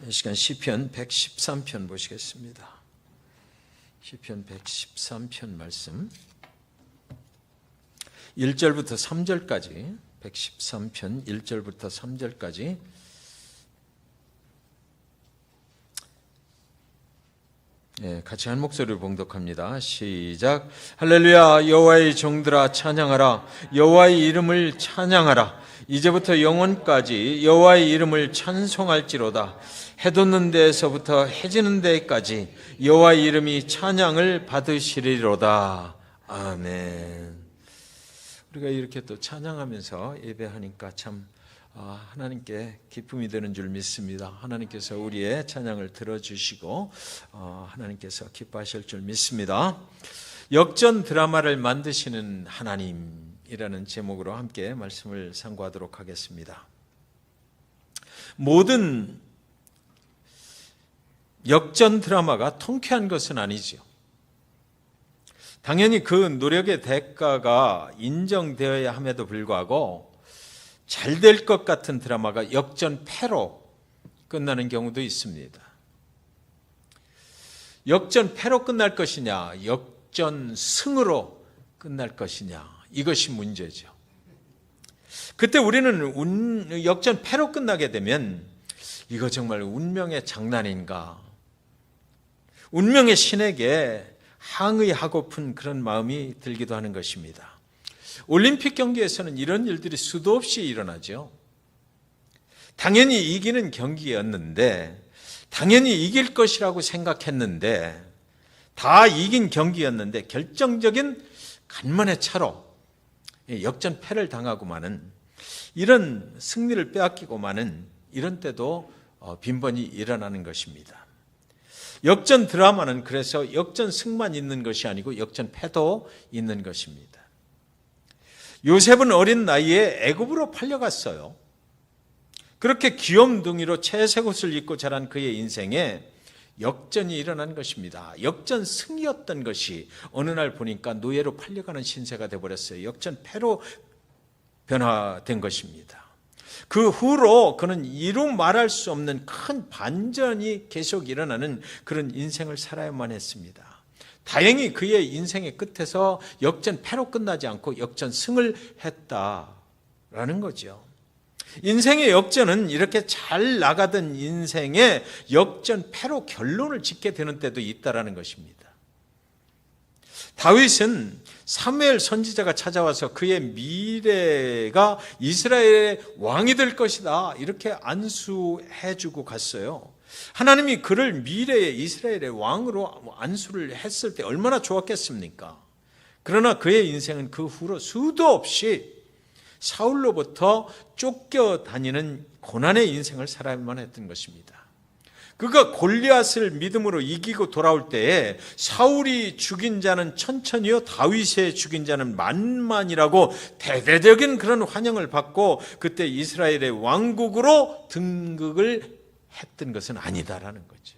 이 시간 시편 113편 보시겠습니다. 시편 113편 말씀 1절부터 3절까지 113편 1절부터 3절까지 같이 한 목소리로 봉독합니다. 시작. 할렐루야. 여호와의 종들아 찬양하라. 여호와의 이름을 찬양하라. 이제부터 영원까지 여호와의 이름을 찬송할지로다. 해 돋는 데에서부터 해 지는 데까지 여호와의 이름이 찬양을 받으시리로다. 아멘. 우리가 이렇게 또 찬양하면서 예배하니까 참 하나님께 기쁨이 되는 줄 믿습니다. 하나님께서 우리의 찬양을 들어주시고 하나님께서 기뻐하실 줄 믿습니다. 역전 드라마를 만드시는 하나님이라는 제목으로 함께 말씀을 상고하도록 하겠습니다. 모든 역전 드라마가 통쾌한 것은 아니죠. 당연히 그 노력의 대가가 인정되어야 함에도 불구하고 잘 될 것 같은 드라마가 역전패로 끝나는 경우도 있습니다. 역전패로 끝날 것이냐, 역전승으로 끝날 것이냐, 이것이 문제죠. 그때 우리는 역전패로 끝나게 되면 이거 정말 운명의 장난인가, 운명의 신에게 항의하고픈 그런 마음이 들기도 하는 것입니다. 올림픽 경기에서는 이런 일들이 수도 없이 일어나죠. 당연히 이기는 경기였는데, 당연히 이길 것이라고 생각했는데, 다 이긴 경기였는데 결정적인 간만의 차로 역전패를 당하고 마는, 이런 승리를 빼앗기고 마는 이런 때도 빈번히 일어나는 것입니다. 역전 드라마는 그래서 역전승만 있는 것이 아니고 역전패도 있는 것입니다. 요셉은 어린 나이에 애굽으로 팔려갔어요. 그렇게 귀염둥이로 채색 옷을 입고 자란 그의 인생에 역전이 일어난 것입니다. 역전승이었던 것이 어느 날 보니까 노예로 팔려가는 신세가 되어버렸어요. 역전패로 변화된 것입니다. 그 후로 그는 이루 말할 수 없는 큰 반전이 계속 일어나는 그런 인생을 살아야만 했습니다. 다행히 그의 인생의 끝에서 역전패로 끝나지 않고 역전승을 했다라는 거죠. 인생의 역전은 이렇게 잘 나가던 인생의 역전패로 결론을 짓게 되는 때도 있다라는 것입니다. 다윗은 사무엘 선지자가 찾아와서 그의 미래가 이스라엘의 왕이 될 것이다, 이렇게 안수해주고 갔어요. 하나님이 그를 미래의 이스라엘의 왕으로 안수를 했을 때 얼마나 좋았겠습니까? 그러나 그의 인생은 그 후로 수도 없이 사울로부터 쫓겨다니는 고난의 인생을 살아야만 했던 것입니다. 그가 골리앗을 믿음으로 이기고 돌아올 때에 사울이 죽인 자는 천천히요, 다윗의 죽인 자는 만만이라고 대대적인 그런 환영을 받고 그때 이스라엘의 왕국으로 등극을 했던 것은 아니다라는 거죠.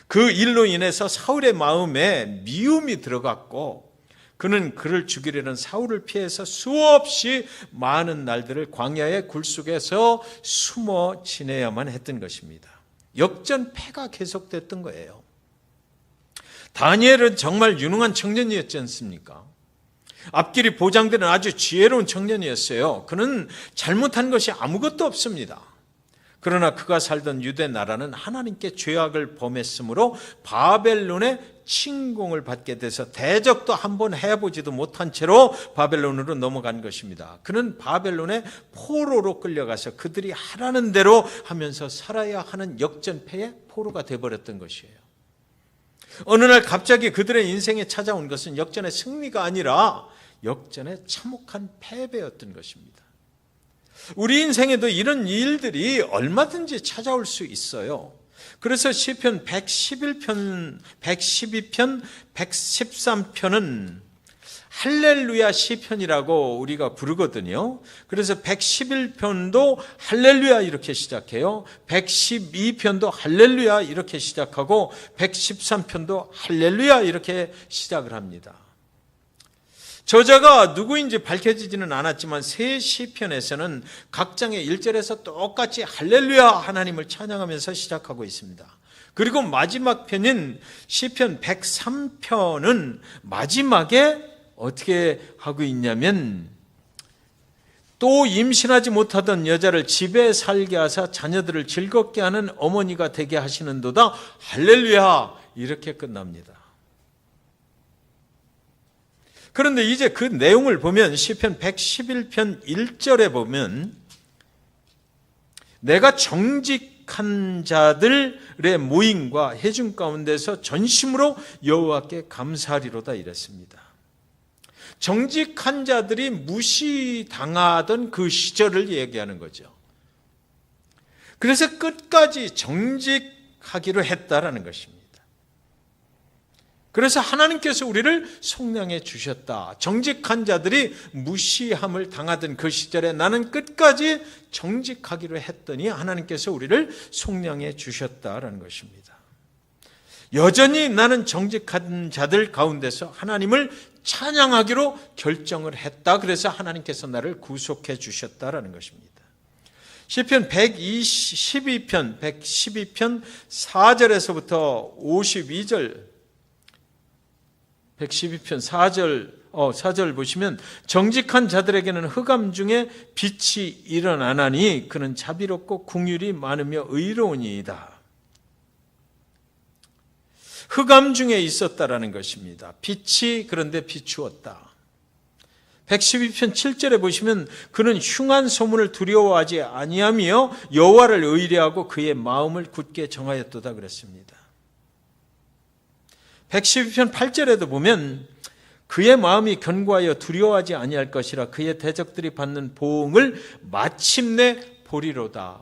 그 일로 인해서 사울의 마음에 미움이 들어갔고 그는 그를 죽이려는 사울을 피해서 수없이 많은 날들을 광야의 굴속에서 숨어 지내야만 했던 것입니다. 역전패가 계속됐던 거예요. 다니엘은 정말 유능한 청년이었지 않습니까? 앞길이 보장되는 아주 지혜로운 청년이었어요. 그는 잘못한 것이 아무것도 없습니다. 그러나 그가 살던 유대 나라는 하나님께 죄악을 범했으므로 바벨론의 침공을 받게 돼서 대적도 한번 해보지도 못한 채로 바벨론으로 넘어간 것입니다. 그는 바벨론의 포로로 끌려가서 그들이 하라는 대로 하면서 살아야 하는 역전패의 포로가 되어버렸던 것이에요. 어느 날 갑자기 그들의 인생에 찾아온 것은 역전의 승리가 아니라 역전의 참혹한 패배였던 것입니다. 우리 인생에도 이런 일들이 얼마든지 찾아올 수 있어요. 그래서 시편 111편, 112편, 113편은 할렐루야 시편이라고 우리가 부르거든요. 그래서 111편도 할렐루야 이렇게 시작해요. 112편도 할렐루야 이렇게 시작하고 113편도 할렐루야 이렇게 시작을 합니다. 저자가 누구인지 밝혀지지는 않았지만 세 시편에서는 각 장의 1절에서 똑같이 할렐루야 하나님을 찬양하면서 시작하고 있습니다. 그리고 마지막 편인 시편 103편은 마지막에 어떻게 하고 있냐면 또 임신하지 못하던 여자를 집에 살게 하사 자녀들을 즐겁게 하는 어머니가 되게 하시는도다 할렐루야 이렇게 끝납니다. 그런데 이제 그 내용을 보면 시편 111편 1절에 보면 내가 정직한 자들의 모임과 회중 가운데서 전심으로 여호와께 감사하리로다 이랬습니다. 정직한 자들이 무시당하던 그 시절을 얘기하는 거죠. 그래서 끝까지 정직하기로 했다라는 것입니다. 그래서 하나님께서 우리를 속량해 주셨다. 정직한 자들이 무시함을 당하던 그 시절에 나는 끝까지 정직하기로 했더니 하나님께서 우리를 속량해 주셨다라는 것입니다. 여전히 나는 정직한 자들 가운데서 하나님을 찬양하기로 결정을 했다. 그래서 하나님께서 나를 구속해 주셨다라는 것입니다. 시편 112편 4절에서부터 52절 112편 4절 보시면 정직한 자들에게는 흑암 중에 빛이 일어나나니 그는 자비롭고 긍휼이 많으며 의로우니이다. 흑암 중에 있었다라는 것입니다. 빛이 그런데 비추었다. 112편 7절에 보시면 그는 흉한 소문을 두려워하지 아니하며 여호와를 의뢰하고 그의 마음을 굳게 정하였도다 그랬습니다. 112편 8절에도 보면 그의 마음이 견고하여 두려워하지 아니할 것이라 그의 대적들이 받는 보응을 마침내 보리로다.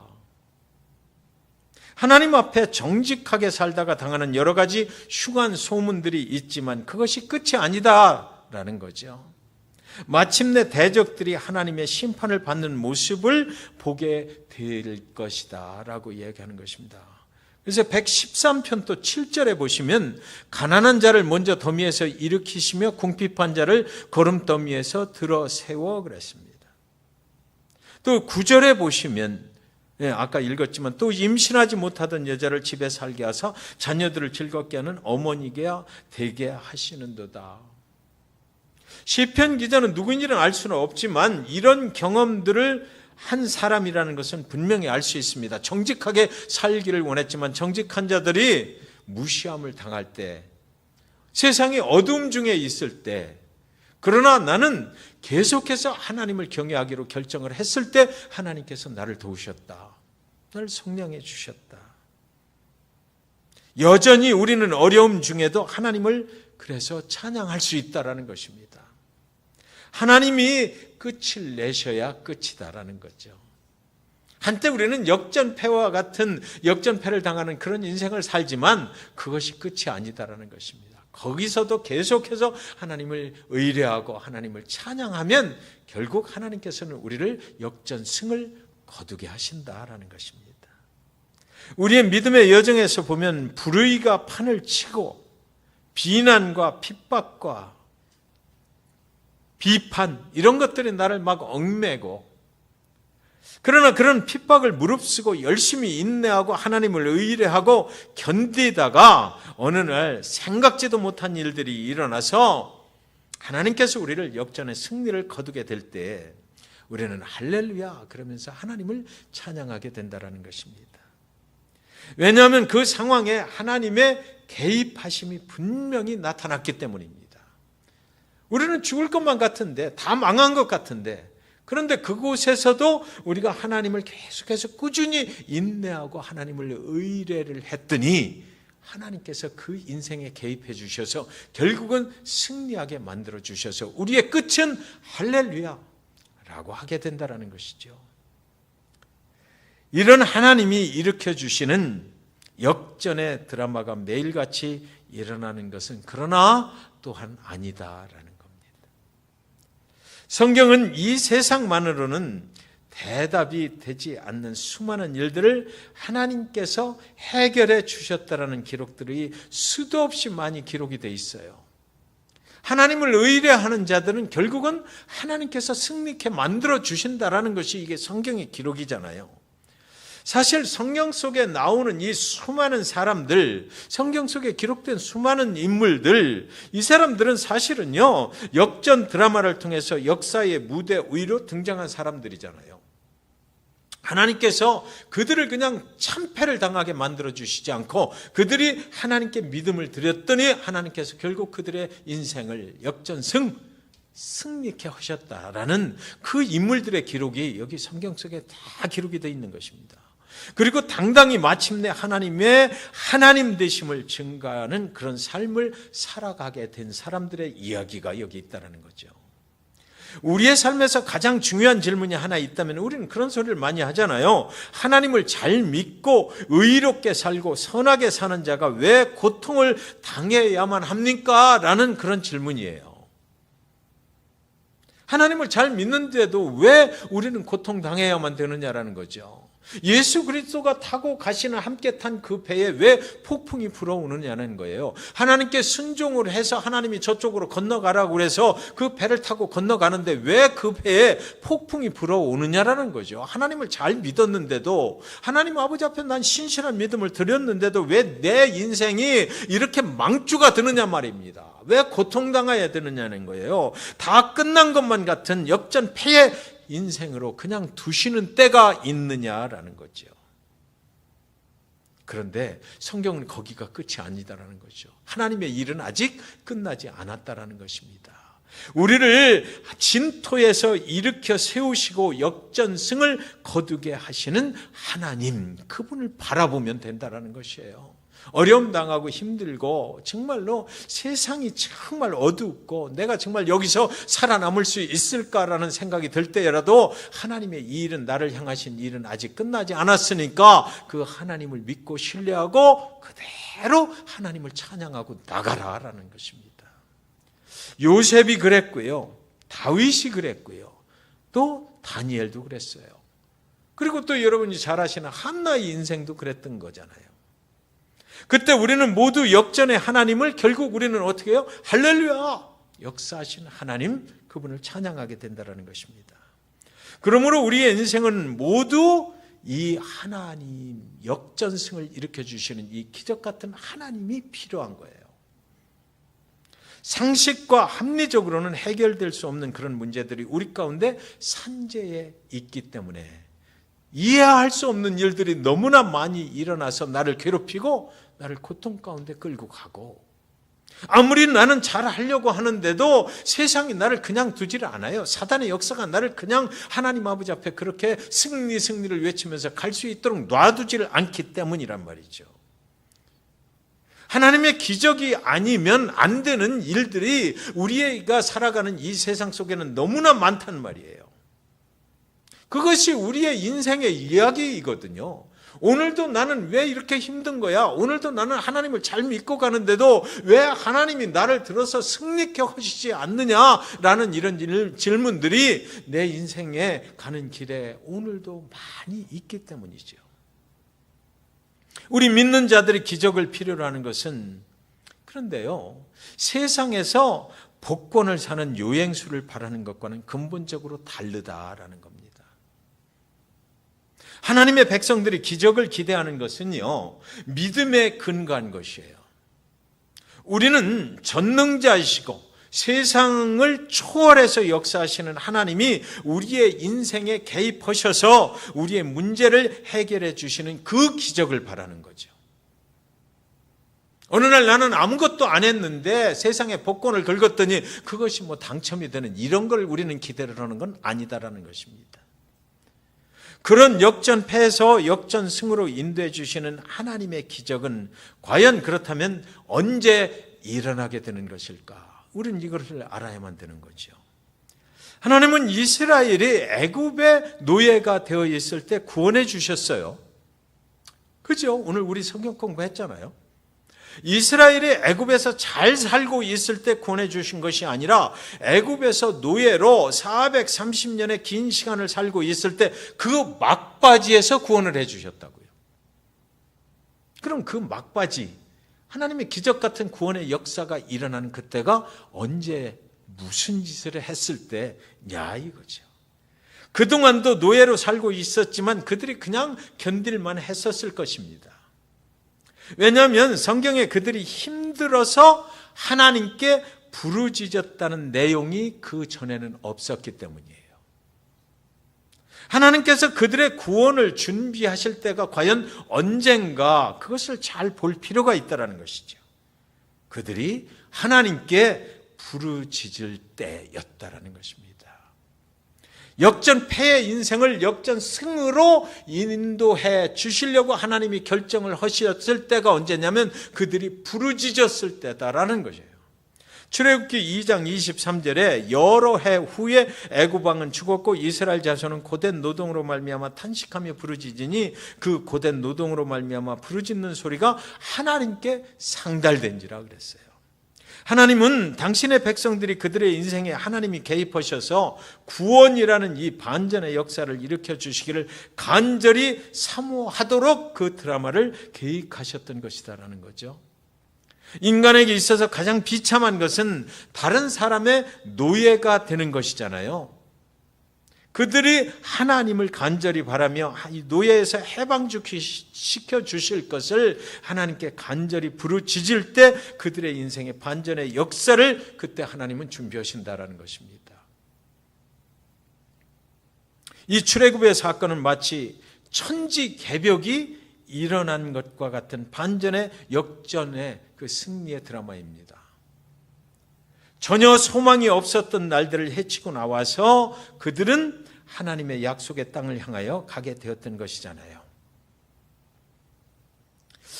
하나님 앞에 정직하게 살다가 당하는 여러 가지 흉한 소문들이 있지만 그것이 끝이 아니다라는 거죠. 마침내 대적들이 하나님의 심판을 받는 모습을 보게 될 것이다 라고 이야기하는 것입니다. 그래서 113편 또 7절에 보시면 가난한 자를 먼저 더미에서 일으키시며 궁핍한 자를 거름더미에서 들어 세워 그랬습니다. 또 9절에 보시면 아까 읽었지만 또 임신하지 못하던 여자를 집에 살게 하사 자녀들을 즐겁게 하는 어머니가 되게 하시는도다. 시편 기자는 누구인지는 알 수는 없지만 이런 경험들을 한 사람이라는 것은 분명히 알 수 있습니다. 정직하게 살기를 원했지만 정직한 자들이 무시함을 당할 때, 세상이 어둠 중에 있을 때, 그러나 나는 계속해서 하나님을 경외하기로 결정을 했을 때 하나님께서 나를 도우셨다. 나를 속량해 주셨다. 여전히 우리는 어려움 중에도 하나님을 그래서 찬양할 수 있다라는 것입니다. 하나님이 끝을 내셔야 끝이다라는 거죠. 한때 우리는 역전패와 같은 역전패를 당하는 그런 인생을 살지만 그것이 끝이 아니다라는 것입니다. 거기서도 계속해서 하나님을 의뢰하고 하나님을 찬양하면 결국 하나님께서는 우리를 역전승을 거두게 하신다라는 것입니다. 우리의 믿음의 여정에서 보면 불의가 판을 치고 비난과 핍박과 비판 이런 것들이 나를 막 얽매고, 그러나 그런 핍박을 무릅쓰고 열심히 인내하고 하나님을 의뢰하고 견디다가 어느 날 생각지도 못한 일들이 일어나서 하나님께서 우리를 역전의 승리를 거두게 될 때 우리는 할렐루야 그러면서 하나님을 찬양하게 된다는 것입니다. 왜냐하면 그 상황에 하나님의 개입하심이 분명히 나타났기 때문입니다. 우리는 죽을 것만 같은데, 다 망한 것 같은데, 그런데 그곳에서도 우리가 하나님을 계속해서 꾸준히 인내하고 하나님을 의뢰를 했더니 하나님께서 그 인생에 개입해 주셔서 결국은 승리하게 만들어 주셔서 우리의 끝은 할렐루야 라고 하게 된다는 것이죠. 이런 하나님이 일으켜 주시는 역전의 드라마가 매일같이 일어나는 것은 그러나 또한 아니다라는 겁니다. 성경은 이 세상만으로는 대답이 되지 않는 수많은 일들을 하나님께서 해결해 주셨다라는 기록들이 수도 없이 많이 기록이 되어 있어요. 하나님을 의뢰하는 자들은 결국은 하나님께서 승리케 만들어 주신다라는 것이 이게 성경의 기록이잖아요. 사실 성경 속에 나오는 이 수많은 사람들, 성경 속에 기록된 수많은 인물들, 이 사람들은 사실은요, 역전 드라마를 통해서 역사의 무대 위로 등장한 사람들이잖아요. 하나님께서 그들을 그냥 참패를 당하게 만들어 주시지 않고 그들이 하나님께 믿음을 드렸더니 하나님께서 결국 그들의 인생을 역전승, 승리케 하셨다라는 그 인물들의 기록이 여기 성경 속에 다 기록이 되어 있는 것입니다. 그리고 당당히 마침내 하나님의 하나님 되심을 증가하는 그런 삶을 살아가게 된 사람들의 이야기가 여기 있다는 거죠. 우리의 삶에서 가장 중요한 질문이 하나 있다면 우리는 그런 소리를 많이 하잖아요. 하나님을 잘 믿고 의롭게 살고 선하게 사는 자가 왜 고통을 당해야만 합니까? 라는 그런 질문이에요. 하나님을 잘 믿는데도 왜 우리는 고통당해야만 되느냐라는 거죠. 예수 그리스도가 타고 가시는 함께 탄 그 배에 왜 폭풍이 불어오느냐는 거예요. 하나님께 순종을 해서 하나님이 저쪽으로 건너가라고 그래서 그 배를 타고 건너가는데 왜 그 배에 폭풍이 불어오느냐라는 거죠. 하나님을 잘 믿었는데도, 하나님 아버지 앞에 난 신실한 믿음을 드렸는데도 왜 내 인생이 이렇게 망주가 되느냐 말입니다. 왜 고통당해야 되느냐는 거예요. 다 끝난 것만 같은 역전패의 인생으로 그냥 두시는 때가 있느냐라는 거죠. 그런데 성경은 거기가 끝이 아니다라는 거죠. 하나님의 일은 아직 끝나지 않았다라는 것입니다. 우리를 진토에서 일으켜 세우시고 역전승을 거두게 하시는 하나님, 그분을 바라보면 된다라는 것이에요. 어려움 당하고 힘들고 정말로 세상이 정말 어둡고 내가 정말 여기서 살아남을 수 있을까라는 생각이 들 때라도 하나님의 이 일은, 나를 향하신 일은 아직 끝나지 않았으니까 그 하나님을 믿고 신뢰하고 그대로 하나님을 찬양하고 나가라라는 것입니다. 요셉이 그랬고요, 다윗이 그랬고요, 또 다니엘도 그랬어요. 그리고 또 여러분이 잘 아시는 한나의 인생도 그랬던 거잖아요. 그때 우리는 모두 역전의 하나님을 결국 우리는 어떻게 해요? 할렐루야! 역사하신 하나님, 그분을 찬양하게 된다는 것입니다. 그러므로 우리의 인생은 모두 이 하나님, 역전승을 일으켜주시는 이 기적 같은 하나님이 필요한 거예요. 상식과 합리적으로는 해결될 수 없는 그런 문제들이 우리 가운데 산재에 있기 때문에 이해할 수 없는 일들이 너무나 많이 일어나서 나를 괴롭히고 나를 고통 가운데 끌고 가고, 아무리 나는 잘하려고 하는데도 세상이 나를 그냥 두지를 않아요. 사단의 역사가 나를 그냥 하나님 아버지 앞에 그렇게 승리를 외치면서 갈 수 있도록 놔두지를 않기 때문이란 말이죠. 하나님의 기적이 아니면 안 되는 일들이 우리가 살아가는 이 세상 속에는 너무나 많단 말이에요. 그것이 우리의 인생의 이야기이거든요. 오늘도 나는 왜 이렇게 힘든 거야? 오늘도 나는 하나님을 잘 믿고 가는데도 왜 하나님이 나를 들어서 승리케 하시지 않느냐라는 이런 질문들이 내 인생에 가는 길에 오늘도 많이 있기 때문이죠. 우리 믿는 자들이 기적을 필요로 하는 것은, 그런데요, 세상에서 복권을 사는 요행수를 바라는 것과는 근본적으로 다르다라는 겁니다. 하나님의 백성들이 기적을 기대하는 것은요, 믿음에 근거한 것이에요. 우리는 전능자이시고 세상을 초월해서 역사하시는 하나님이 우리의 인생에 개입하셔서 우리의 문제를 해결해 주시는 그 기적을 바라는 거죠. 어느 날 나는 아무것도 안 했는데 세상에 복권을 긁었더니 그것이 뭐 당첨이 되는, 이런 걸 우리는 기대를 하는 건 아니다라는 것입니다. 그런 역전패에서 역전승으로 인도해 주시는 하나님의 기적은 과연 그렇다면 언제 일어나게 되는 것일까? 우리는 이것을 알아야만 되는 거죠. 하나님은 이스라엘이 애굽의 노예가 되어 있을 때 구원해 주셨어요. 그죠? 오늘 우리 성경 공부했잖아요. 이스라엘이 애굽에서 잘 살고 있을 때 구원해 주신 것이 아니라 애굽에서 노예로 430년의 긴 시간을 살고 있을 때 그 막바지에서 구원을 해 주셨다고요. 그럼 그 막바지, 하나님의 기적 같은 구원의 역사가 일어나는 그때가 언제 무슨 짓을 했을 때냐 이거죠. 그동안도 노예로 살고 있었지만 그들이 그냥 견딜만 했었을 것입니다. 왜냐하면 성경에 그들이 힘들어서 하나님께 부르짖었다는 내용이 그 전에는 없었기 때문이에요. 하나님께서 그들의 구원을 준비하실 때가 과연 언젠가 그것을 잘 볼 필요가 있다는 것이죠. 그들이 하나님께 부르짖을 때였다라는 것입니다. 역전패의 인생을 역전승으로 인도해 주시려고 하나님이 결정을 하셨을 때가 언제냐면 그들이 부르짖었을 때다라는 것이에요. 출애굽기 2장 23절에 여러 해 후에 애굽 왕은 죽었고 이스라엘 자손은 고된 노동으로 말미암아 탄식하며 부르짖으니 그 고된 노동으로 말미암아 부르짖는 소리가 하나님께 상달된지라 그랬어요. 하나님은 당신의 백성들이 그들의 인생에 하나님이 개입하셔서 구원이라는 이 반전의 역사를 일으켜 주시기를 간절히 사모하도록 그 드라마를 계획하셨던 것이다라는 거죠. 인간에게 있어서 가장 비참한 것은 다른 사람의 노예가 되는 것이잖아요. 그들이 하나님을 간절히 바라며 이 노예에서 해방시켜 주실 것을 하나님께 간절히 부르짖을 때 그들의 인생의 반전의 역사를 그때 하나님은 준비하신다라는 것입니다. 이 출애굽의 사건은 마치 천지개벽이 일어난 것과 같은 반전의 역전의 그 승리의 드라마입니다. 전혀 소망이 없었던 날들을 헤치고 나와서 그들은 하나님의 약속의 땅을 향하여 가게 되었던 것이잖아요.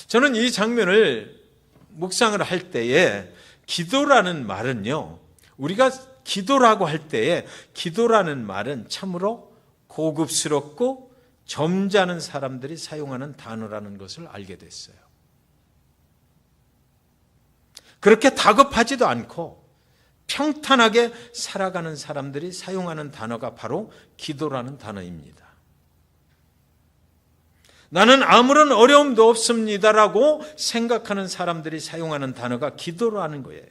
저는 이 장면을 묵상을 할 때에 기도라는 말은요, 우리가 기도라고 할 때에 기도라는 말은 참으로 고급스럽고 점잖은 사람들이 사용하는 단어라는 것을 알게 됐어요. 그렇게 다급하지도 않고 평탄하게 살아가는 사람들이 사용하는 단어가 바로 기도라는 단어입니다. 나는 아무런 어려움도 없습니다라고 생각하는 사람들이 사용하는 단어가 기도라는 거예요.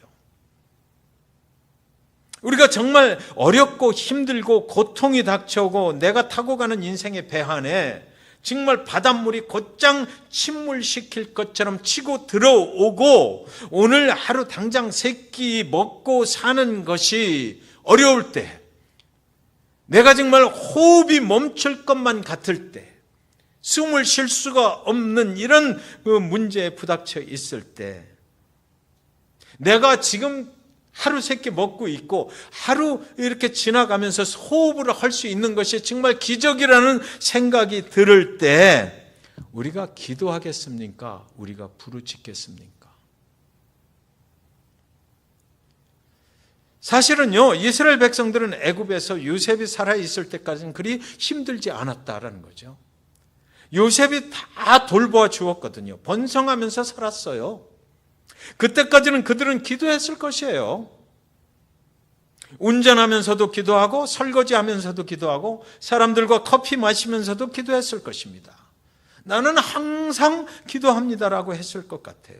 우리가 정말 어렵고 힘들고 고통이 닥쳐오고 내가 타고 가는 인생의 배 안에 정말 바닷물이 곧장 침몰시킬 것처럼 치고 들어오고 오늘 하루 당장 세 끼 먹고 사는 것이 어려울 때, 내가 정말 호흡이 멈출 것만 같을 때, 숨을 쉴 수가 없는 이런 문제에 부닥쳐 있을 때, 내가 지금 하루 세 끼 먹고 있고 하루 이렇게 지나가면서 호흡을 할 수 있는 것이 정말 기적이라는 생각이 들을 때 우리가 기도하겠습니까? 우리가 부르짖겠습니까? 사실은요, 이스라엘 백성들은 애굽에서 요셉이 살아있을 때까지는 그리 힘들지 않았다라는 거죠. 요셉이 다 돌보아 주었거든요. 번성하면서 살았어요. 그때까지는 그들은 기도했을 것이에요. 운전하면서도 기도하고 설거지하면서도 기도하고 사람들과 커피 마시면서도 기도했을 것입니다. 나는 항상 기도합니다라고 했을 것 같아요.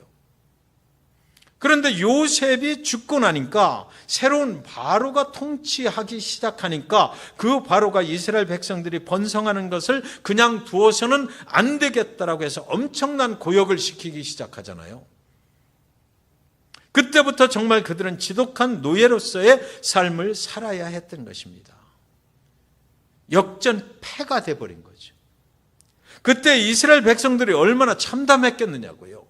그런데 요셉이 죽고 나니까 새로운 바로가 통치하기 시작하니까 그 바로가 이스라엘 백성들이 번성하는 것을 그냥 두어서는 안 되겠다라고 해서 엄청난 고역을 시키기 시작하잖아요. 그때부터 정말 그들은 지독한 노예로서의 삶을 살아야 했던 것입니다. 역전패가 돼버린 거죠. 그때 이스라엘 백성들이 얼마나 참담했겠느냐고요.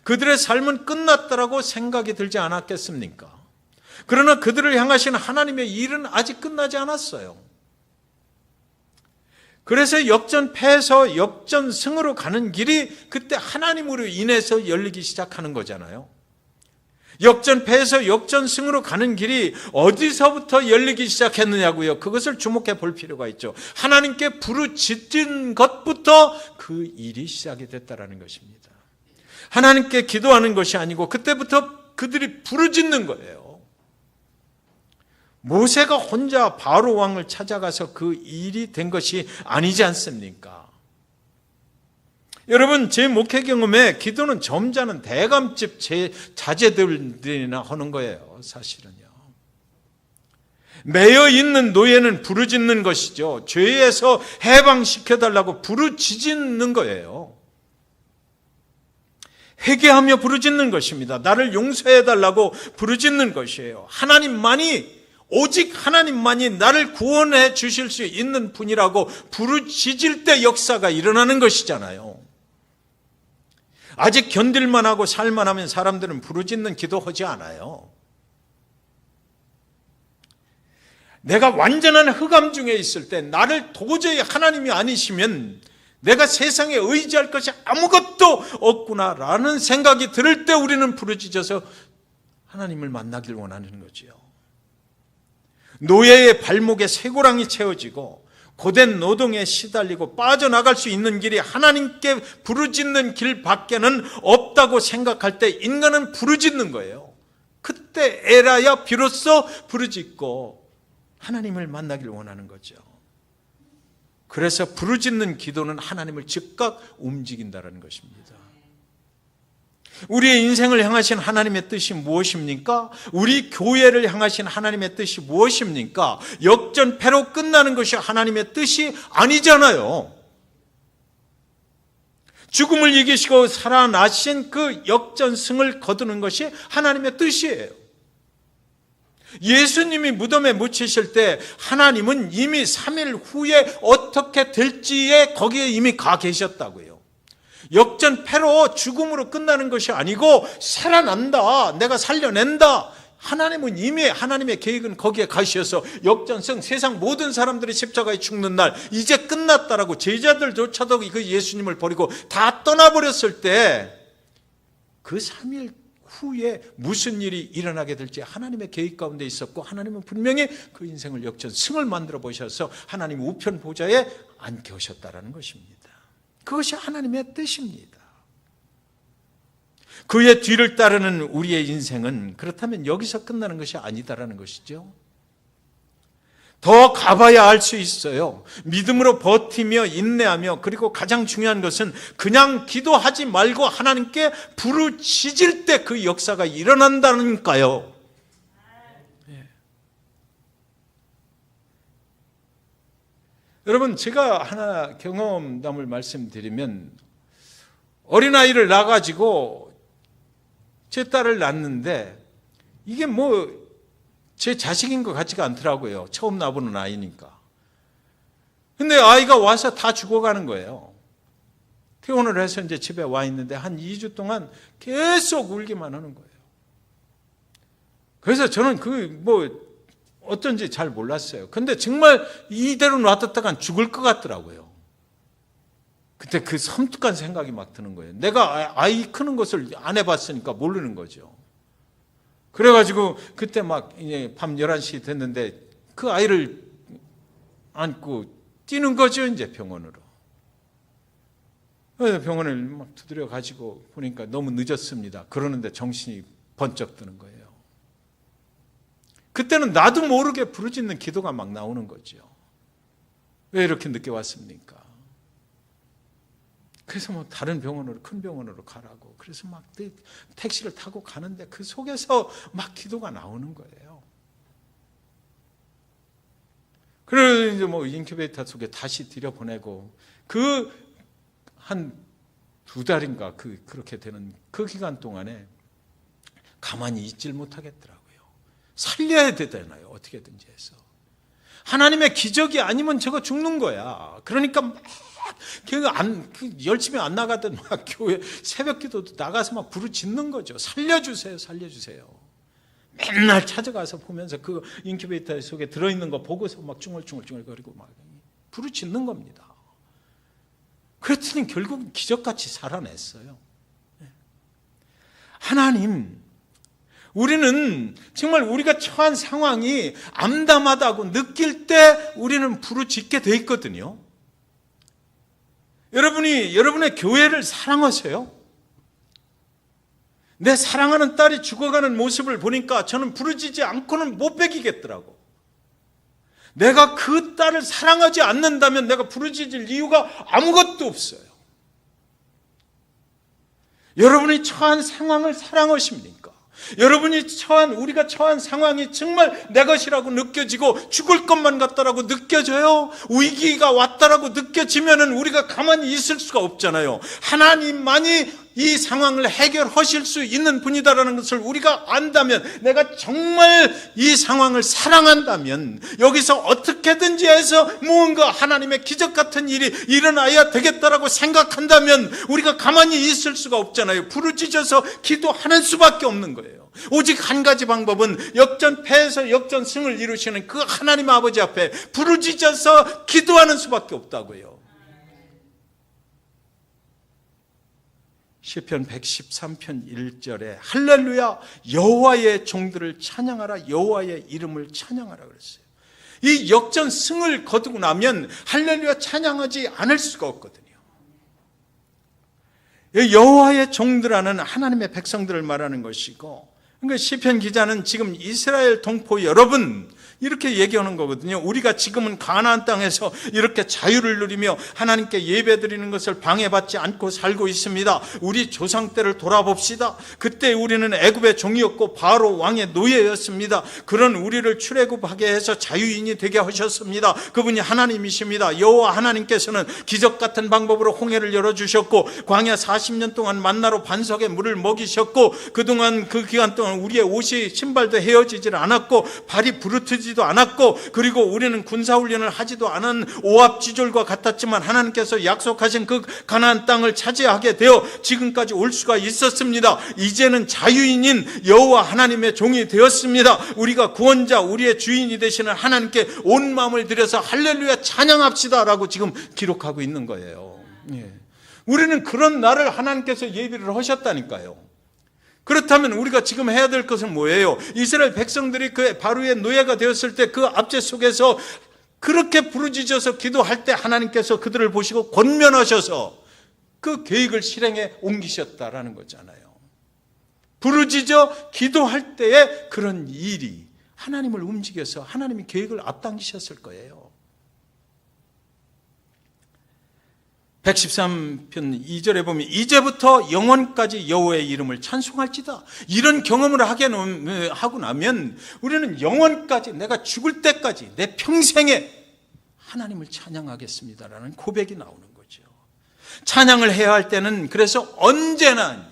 그들의 삶은 끝났다라고 생각이 들지 않았겠습니까? 그러나 그들을 향하신 하나님의 일은 아직 끝나지 않았어요. 그래서 역전패에서 역전승으로 가는 길이 그때 하나님으로 인해서 열리기 시작하는 거잖아요. 역전패에서 역전승으로 가는 길이 어디서부터 열리기 시작했느냐고요. 그것을 주목해 볼 필요가 있죠. 하나님께 부르짖은 것부터 그 일이 시작이 됐다라는 것입니다. 하나님께 기도하는 것이 아니고 그때부터 그들이 부르짖는 거예요. 모세가 혼자 바로 왕을 찾아가서 그 일이 된 것이 아니지 않습니까? 여러분, 제 목회 경험에 기도는 점잖은 대감집 자제들이나 하는 거예요. 사실은요. 매여 있는 노예는 부르짖는 것이죠. 죄에서 해방시켜달라고 부르짖는 거예요. 회개하며 부르짖는 것입니다. 나를 용서해달라고 부르짖는 것이에요. 오직 하나님만이 나를 구원해 주실 수 있는 분이라고 부르짖을 때 역사가 일어나는 것이잖아요. 아직 견딜만 하고 살만하면 사람들은 부르짖는 기도하지 않아요. 내가 완전한 흑암 중에 있을 때 나를 도저히 하나님이 아니시면 내가 세상에 의지할 것이 아무것도 없구나라는 생각이 들을 때 우리는 부르짖어서 하나님을 만나길 원하는 거지요. 노예의 발목에 쇠고랑이 채워지고 고된 노동에 시달리고 빠져나갈 수 있는 길이 하나님께 부르짖는 길 밖에는 없다고 생각할 때 인간은 부르짖는 거예요. 그때 에라야 비로소 부르짖고 하나님을 만나길 원하는 거죠. 그래서 부르짖는 기도는 하나님을 즉각 움직인다는 것입니다. 우리의 인생을 향하신 하나님의 뜻이 무엇입니까? 우리 교회를 향하신 하나님의 뜻이 무엇입니까? 역전패로 끝나는 것이 하나님의 뜻이 아니잖아요. 죽음을 이기시고 살아나신 그 역전승을 거두는 것이 하나님의 뜻이에요. 예수님이 무덤에 묻히실 때 하나님은 이미 3일 후에 어떻게 될지에 거기에 이미 가 계셨다고요. 역전패로 죽음으로 끝나는 것이 아니고 살아난다, 내가 살려낸다. 하나님은 이미 하나님의 계획은 거기에 가셔서 역전승, 세상 모든 사람들이 십자가에 죽는 날 이제 끝났다라고 제자들조차도 그 예수님을 버리고 다 떠나버렸을 때 그 3일 후에 무슨 일이 일어나게 될지 하나님의 계획 가운데 있었고, 하나님은 분명히 그 인생을 역전승을 만들어 보셔서 하나님 우편 보좌에 앉게 하셨다라는 것입니다. 그것이 하나님의 뜻입니다. 그의 뒤를 따르는 우리의 인생은 그렇다면 여기서 끝나는 것이 아니다라는 것이죠. 더 가봐야 알 수 있어요. 믿음으로 버티며 인내하며, 그리고 가장 중요한 것은 그냥 기도하지 말고 하나님께 부르짖을 때 그 역사가 일어난다니까요. 예. 여러분, 제가 하나 경험담을 말씀드리면, 어린아이를 낳아가지고 제 딸을 낳는데 이게 제 자식인 것 같지가 않더라고요. 처음 낳아보는 아이니까. 근데 아이가 와서 다 죽어가는 거예요. 퇴원을 해서 이제 집에 와 있는데 한 2주 동안 계속 울기만 하는 거예요. 그래서 저는 어떤지 잘 몰랐어요. 근데 정말 이대로 놔뒀다간 죽을 것 같더라고요. 그때 그 섬뜩한 생각이 막 드는 거예요. 내가 아이 크는 것을 안 해봤으니까 모르는 거죠. 그래가지고 그때 막 이제 밤 11시 됐는데 그 아이를 안고 뛰는 거죠, 이제 병원으로. 그래서 병원을 막 두드려 가지고 보니까 너무 늦었습니다. 그러는데 정신이 번쩍 드는 거예요. 그때는 나도 모르게 부르짖는 기도가 막 나오는 거죠. 왜 이렇게 늦게 왔습니까? 그래서 다른 병원으로, 큰 병원으로 가라고. 그래서 막 택시를 타고 가는데 그 속에서 막 기도가 나오는 거예요. 그래서 이제 인큐베이터 속에 다시 들여보내고, 한 2달인가 그렇게 되는 그 기간 동안에 가만히 있질 못하겠더라고요. 살려야 되잖아요. 어떻게든지 해서. 하나님의 기적이 아니면 저거 죽는 거야. 그러니까 막 열심히 안 나가던 막 교회 새벽 기도도 나가서 막 부르짖는 거죠. 살려주세요, 살려주세요. 맨날 찾아가서 보면서 그 인큐베이터 속에 들어있는 거 보고서 막 쭝얼쭝얼거리고 막 부르짖는 겁니다. 그랬더니 결국은 기적같이 살아냈어요. 하나님, 우리는 정말 우리가 처한 상황이 암담하다고 느낄 때 우리는 부르짖게 돼 있거든요. 여러분의 교회를 사랑하세요? 내 사랑하는 딸이 죽어가는 모습을 보니까 저는 부르짖지 않고는 못 베기겠더라고. 내가 그 딸을 사랑하지 않는다면 내가 부르짖을 이유가 아무것도 없어요. 여러분이 처한 상황을 사랑하십니까? 우리가 처한 상황이 정말 내 것이라고 느껴지고 죽을 것만 같다라고 느껴져요? 위기가 왔다라고 느껴지면은 우리가 가만히 있을 수가 없잖아요. 하나님만이 이 상황을 해결하실 수 있는 분이다라는 것을 우리가 안다면, 내가 정말 이 상황을 사랑한다면 여기서 어떻게든지 해서 무언가 하나님의 기적 같은 일이 일어나야 되겠다라고 생각한다면 우리가 가만히 있을 수가 없잖아요. 부르짖어서 기도하는 수밖에 없는 거예요. 오직 한 가지 방법은 역전패에서 역전승을 이루시는 그 하나님 아버지 앞에 부르짖어서 기도하는 수밖에 없다고요. 시편 113편 1절에 할렐루야, 여호와의 종들을 찬양하라, 여호와의 이름을 찬양하라 그랬어요. 이 역전승을 거두고 나면 할렐루야 찬양하지 않을 수가 없거든요. 여호와의 종들하는 하나님의 백성들을 말하는 것이고, 그러니까 시편 기자는 지금 이스라엘 동포 여러분 이렇게 얘기하는 거거든요. 우리가 지금은 가나안 땅에서 이렇게 자유를 누리며 하나님께 예배드리는 것을 방해받지 않고 살고 있습니다. 우리 조상 때를 돌아봅시다. 그때 우리는 애굽의 종이었고 바로 왕의 노예였습니다. 그런 우리를 출애굽하게 해서 자유인이 되게 하셨습니다. 그분이 하나님이십니다. 여호와 하나님께서는 기적 같은 방법으로 홍해를 열어주셨고, 광야 40년 동안 만나로 반석에 물을 먹이셨고, 그동안 그 기간 동안 우리의 옷이 신발도 헤어지질 않았고 발이 부르트지도 않았고, 그리고 우리는 군사훈련을 하지도 않은 오합지졸과 같았지만 하나님께서 약속하신 그 가나안 땅을 차지하게 되어 지금까지 올 수가 있었습니다. 이제는 자유인인 여호와 하나님의 종이 되었습니다. 우리가 구원자, 우리의 주인이 되시는 하나님께 온 마음을 들여서 할렐루야 찬양합시다 라고 지금 기록하고 있는 거예요. 우리는 그런 날을 하나님께서 예비를 하셨다니까요. 그렇다면 우리가 지금 해야 될 것은 뭐예요? 이스라엘 백성들이 그 바로의 노예가 되었을 때 그 압제 속에서 그렇게 부르짖어서 기도할 때 하나님께서 그들을 보시고 권면하셔서 그 계획을 실행에 옮기셨다라는 거잖아요. 부르짖어 기도할 때에 그런 일이 하나님을 움직여서 하나님이 계획을 앞당기셨을 거예요. 113편 2절에 보면 이제부터 영원까지 여호와의 이름을 찬송할지다. 이런 경험을 하고 나면 우리는 영원까지, 내가 죽을 때까지 내 평생에 하나님을 찬양하겠습니다라는 고백이 나오는 거죠. 찬양을 해야 할 때는 그래서 언제나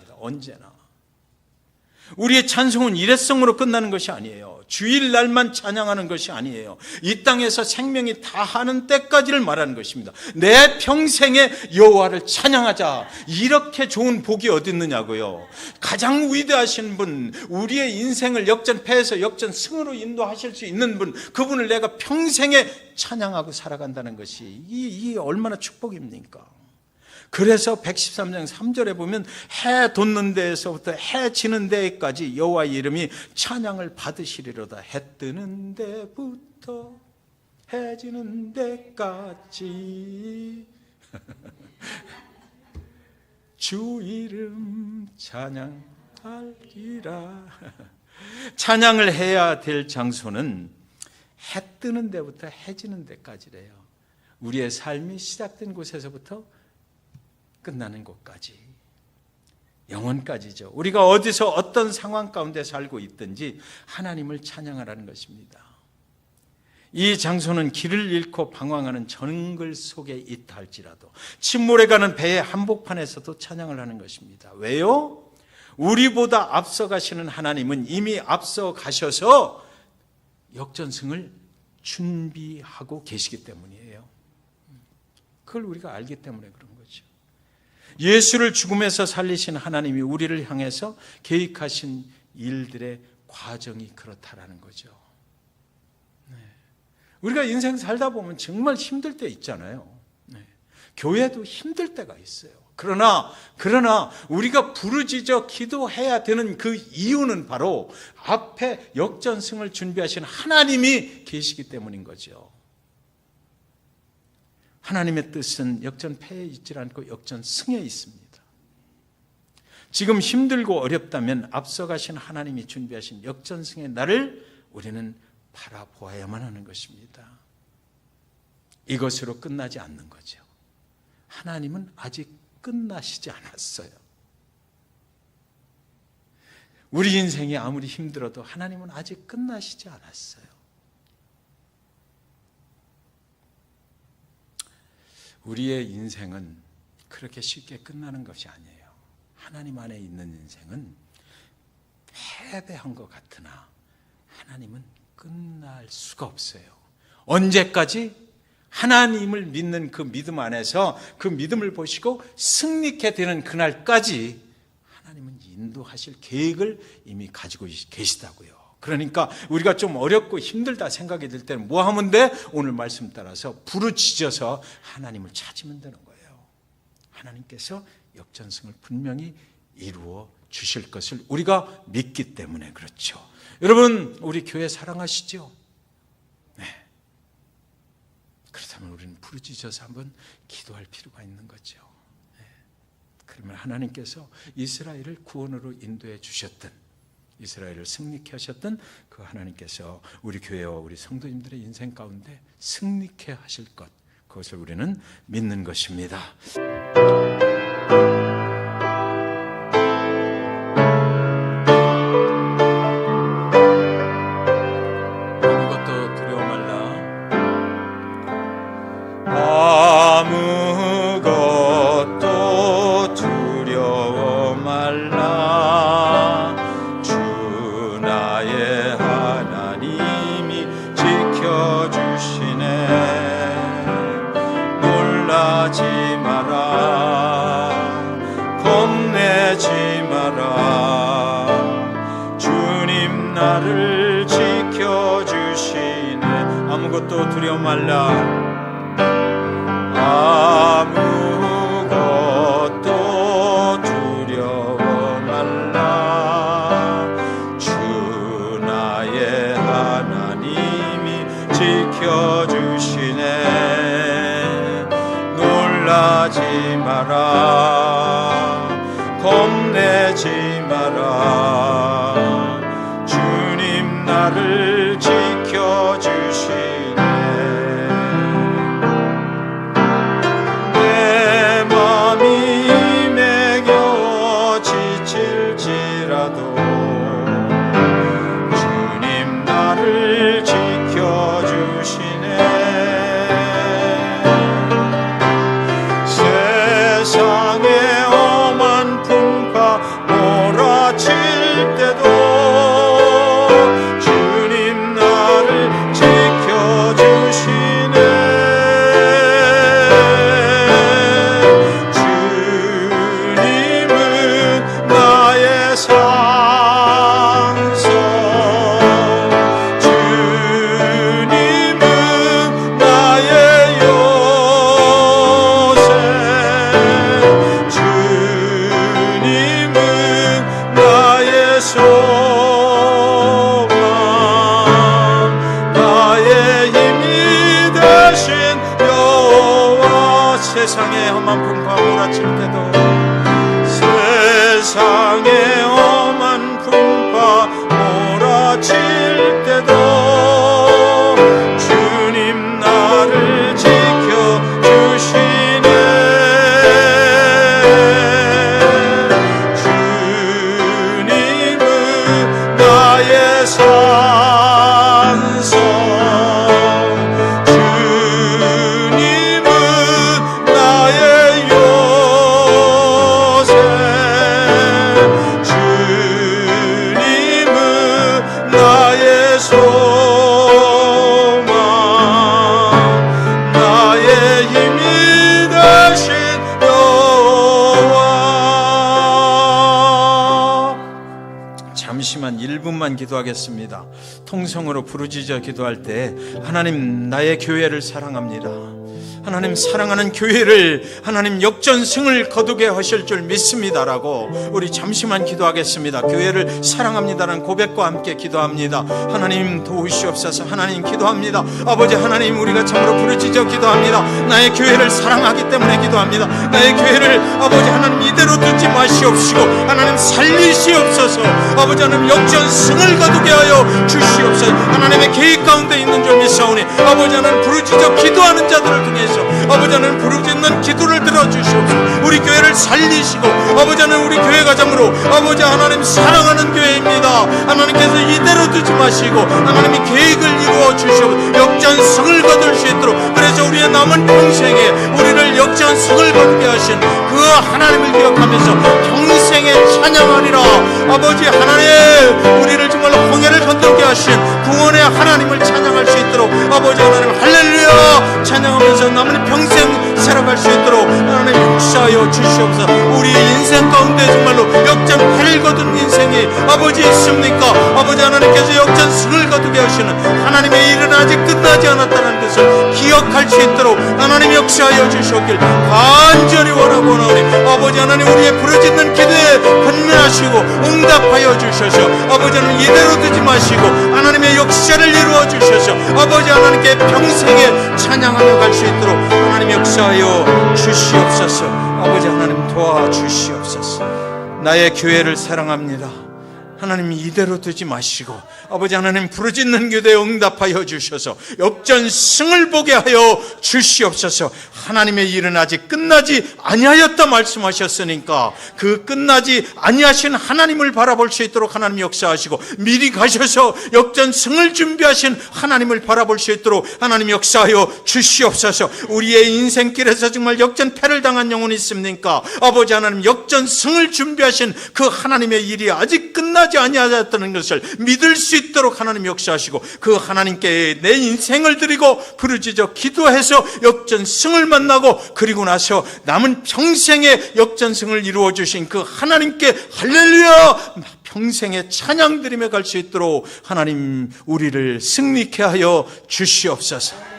우리의 찬송은 일회성으로 끝나는 것이 아니에요. 주일날만 찬양하는 것이 아니에요. 이 땅에서 생명이 다하는 때까지를 말하는 것입니다. 내 평생에 여호와를 찬양하자. 이렇게 좋은 복이 어디 있느냐고요. 가장 위대하신 분, 우리의 인생을 역전패에서 역전승으로 인도하실 수 있는 분, 그분을 내가 평생에 찬양하고 살아간다는 것이 이 얼마나 축복입니까? 그래서 113장 3절에 보면 해 돋는 데에서부터 해 지는 데까지 여호와의 이름이 찬양을 받으시리로다. 해 뜨는 데부터 해 지는 데까지 주 이름 찬양하리라. 찬양을 해야 될 장소는 해 뜨는 데부터 해 지는 데까지래요. 우리의 삶이 시작된 곳에서부터 끝나는 곳까지, 영원까지죠. 우리가 어디서 어떤 상황 가운데 살고 있든지 하나님을 찬양하라는 것입니다. 이 장소는 길을 잃고 방황하는 정글 속에 있다 할지라도, 침몰해가는 배의 한복판에서도 찬양을 하는 것입니다. 왜요? 우리보다 앞서가시는 하나님은 이미 앞서가셔서 역전승을 준비하고 계시기 때문이에요. 그걸 우리가 알기 때문에 그런 거죠. 예수를 죽음에서 살리신 하나님이 우리를 향해서 계획하신 일들의 과정이 그렇다라는 거죠. 우리가 인생 살다 보면 정말 힘들 때 있잖아요. 교회도 힘들 때가 있어요. 그러나 우리가 부르짖어 기도해야 되는 그 이유는 바로 앞에 역전승을 준비하신 하나님이 계시기 때문인 거죠. 하나님의 뜻은 역전패에 있지 않고 역전승에 있습니다. 지금 힘들고 어렵다면 앞서가신 하나님이 준비하신 역전승의 날을 우리는 바라보아야만 하는 것입니다. 이것으로 끝나지 않는 거죠. 하나님은 아직 끝나시지 않았어요. 우리 인생이 아무리 힘들어도 하나님은 아직 끝나시지 않았어요. 우리의 인생은 그렇게 쉽게 끝나는 것이 아니에요. 하나님 안에 있는 인생은 패배한 것 같으나 하나님은 끝날 수가 없어요. 언제까지? 하나님을 믿는 그 믿음 안에서 그 믿음을 보시고 승리케 되는 그날까지 하나님은 인도하실 계획을 이미 가지고 계시다고요. 그러니까 우리가 좀 어렵고 힘들다 생각이 들 때는 뭐 하면 돼? 오늘 말씀 따라서 부르짖어서 하나님을 찾으면 되는 거예요. 하나님께서 역전승을 분명히 이루어 주실 것을 우리가 믿기 때문에 그렇죠. 여러분, 우리 교회 사랑하시죠? 네. 그렇다면 우리는 부르짖어서 한번 기도할 필요가 있는 거죠. 네. 그러면 하나님께서 이스라엘을 구원으로 인도해 주셨던, 이스라엘을 승리케 하셨던 그 하나님께서 우리 교회와 우리 성도님들의 인생 가운데 승리케 하실 것, 그것을 우리는 믿는 것입니다. 아무것도 두려워 말라. 아무것도 두려워 말라. 주 나의 하나님이 지켜주시네. 놀라지 마라. 겁내지 마라. 주님 나를 지켜주시네. 아무것도 두려워 말라. 아무것도 두려워 말라. 주 나의 하나님이 지켜주시네. 놀라지 마라. 겁내지 마라. 주님 나를 지켜주시네. 주님 나를 지켜주시네. 세상의 엄한 풍파 몰아칠 때도 주님 나를 지켜주시네. 주님은 나의 산성, 주님은 나의 요새, 주님은 나의 소망, 나의 힘이 되신 여호와. 세상의 험한 풍파 몰아칠 때도, 세상의 엄한 풍파 몰아칠 때도 주님 나를 지켜주시네. 주님은 나의 산성, 주님은 나의 요새, 주님은 나의 소망, 나의 힘이 되신 여호와. 잠시만 1분만 기도하겠습니다. 통성으로 부르짖어 기도할 때 하나님, 나의 교회를 사랑합니다. 하나님, 사랑하는 교회를 하나님 역전승을 거두게 하실 줄 믿습니다라고 우리 잠시만 기도하겠습니다. 교회를 사랑합니다라는 고백과 함께 기도합니다. 하나님 도우시옵소서. 하나님 기도합니다. 아버지 하나님, 우리가 참으로 부르짖어 기도합니다. 나의 교회를 사랑하기 때문에 기도합니다. 나의 교회를 아버지 하나님 이대로 두지 마시옵소서. 하시옵시고 하나님 살리시옵소서. 아버지 하나님 역전승을 거두게 하여 주시옵소서. 하나님의 계획 가운데 있는 줄 믿사오니 아버지 하나님 부르짖어 기도하는 자들을 통해서 아버지 하나님 부르짖는 기도를 들어주시옵소서. 우리 교회를 살리시고 아버지 하나님 우리 교회 가정으로 아버지 하나님 사랑하는 교회입니다. 하나님께서 이대로 두지 마시고 하나님이 계획을 이루어 주시옵소서. 역전승을 거둘 수 있도록, 그래서 우리의 남은 평생에 우리를 역전승을 거두게 하신 그 하나님을 기억하면서 평생에 찬양하리라. 아버지 하나님, 우리를 정말로 홍해를 건너게 하신 구원의 하나님을 찬양할 수 있도록 아버지 하나님 할렐루야 찬양하면서 남은 평생 살아갈 수 있도록 하나님 역사하여 주시옵소서. 우리 인생 가운데 정말로 역전패를 거둔 인생이 아버지 있습니까? 아버지 하나님께서 역전승을 거두게 하시는 하나님의 일은 아직 끝나지 않았다는 것을 기억할 수 있도록 하나님 역사하여 주시옵길 간절히 원하오니 아버지 하나님 우리의 부르짖는 기도에 권면하시고 응답하여 주셔서 아버지 하나님 이대로 두지 마시고 하나님의 역사를 이루어 주셔서 아버지 하나님께 평생에 찬양하며 갈 수 있도록 하나님 역사하여 주시옵소서. 아버지 하나님 도와주시옵소서. 나의 교회를 사랑합니다. 하나님 이대로 두지 마시고 아버지 하나님 부르짖는 기도에 응답하여 주셔서 역전승을 보게 하여 주시옵소서. 하나님의 일은 아직 끝나지 아니하였다 말씀하셨으니까 그 끝나지 아니하신 하나님을 바라볼 수 있도록 하나님 역사하시고 미리 가셔서 역전승을 준비하신 하나님을 바라볼 수 있도록 하나님 역사하여 주시옵소서. 우리의 인생길에서 정말 역전패를 당한 영혼이 있습니까? 아버지 하나님 역전승을 준비하신 그 하나님의 일이 아직 끝나지 아니하였다는 것을 믿을 수 있도록 하나님 역사하시고 그 하나님께 내 인생을 드리고 부르짖어 기도해서 역전승을 만나고 그리고 나서 남은 평생의 역전승을 이루어 주신 그 하나님께 할렐루야 평생의 찬양 드리며 갈 수 있도록 하나님 우리를 승리케 하여 주시옵소서.